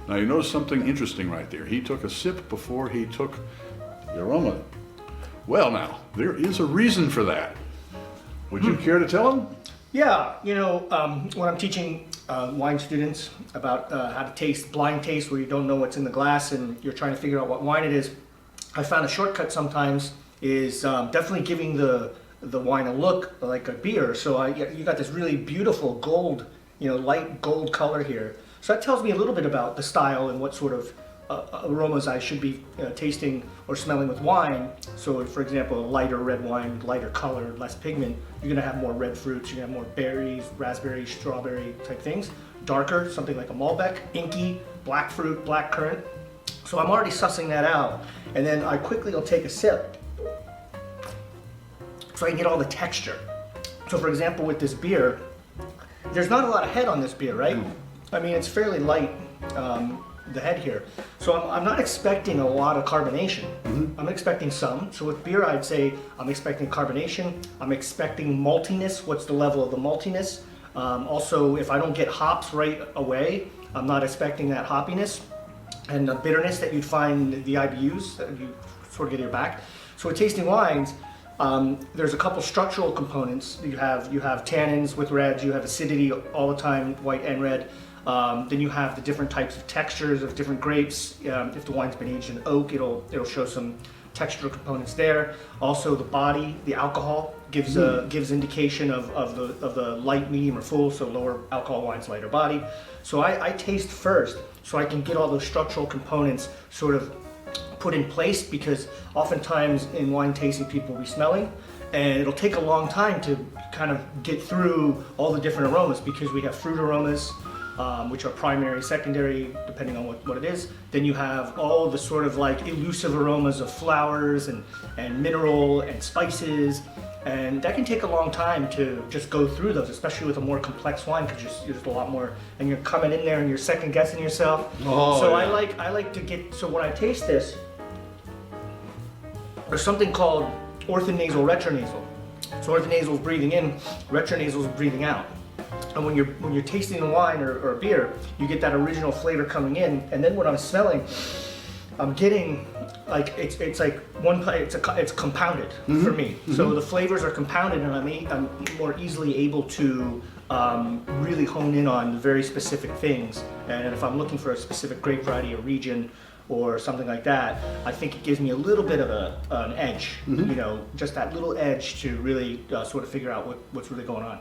Now you notice something interesting right there. He took a sip before he took the aroma. Well now, there is a reason for that. Would you care to tell him? Yeah, you know, when I'm teaching wine students about how to taste, blind taste, where you don't know what's in the glass and you're trying to figure out what wine it is, I found a shortcut sometimes is definitely giving the wine a look like a beer. So you got this really beautiful gold, you know, light gold color here. So that tells me a little bit about the style and what sort of aromas I should be tasting or smelling with wine. So for example, a lighter red wine, lighter color, less pigment, you're gonna have more red fruits, you're gonna have more berries, raspberry, strawberry type things. Darker, something like a Malbec, inky, black fruit, black currant. So I'm already sussing that out. And then I'll take a sip so I can get all the texture. So for example, with this beer, there's not a lot of head on this beer, right? I mean, it's fairly light, the head here. So I'm not expecting a lot of carbonation. I'm expecting some. So with beer, I'd say I'm expecting carbonation. I'm expecting maltiness. What's the level of the maltiness? Also, if I don't get hops right away, I'm not expecting that hoppiness and the bitterness that you'd find in the IBUs that you sort of get in your back. So with tasting wines, there's a couple structural components. You have tannins with reds, you have acidity all the time, white and red. Then you have the different types of textures of different grapes. If the wine's been aged in oak, it'll show some textural components there. Also the body, the alcohol gives indication of the light, medium, or full. So lower alcohol wines, lighter body. So I taste first so I can get all those structural components sort of put in place, because oftentimes in wine tasting people will be smelling and it'll take a long time to kind of get through all the different aromas, because we have fruit aromas, which are primary, secondary, depending on what it is. Then you have all the sort of like elusive aromas of flowers and mineral and spices, and that can take a long time to just go through those, especially with a more complex wine, because there's a lot more, and you're coming in there and you're second guessing yourself. So yeah. I like to get, so when I taste this, there's something called orthonasal retronasal. So orthonasal is breathing in, retronasal is breathing out. And when you're tasting a wine or a beer, you get that original flavor coming in, and then when I'm smelling, I'm getting like it's like it's compounded for me. So the flavors are compounded, and I'm more easily able to really hone in on very specific things. And if I'm looking for a specific grape variety or region or something like that, I think it gives me a little bit of an edge. You know, just that little edge to really sort of figure out what's really going on.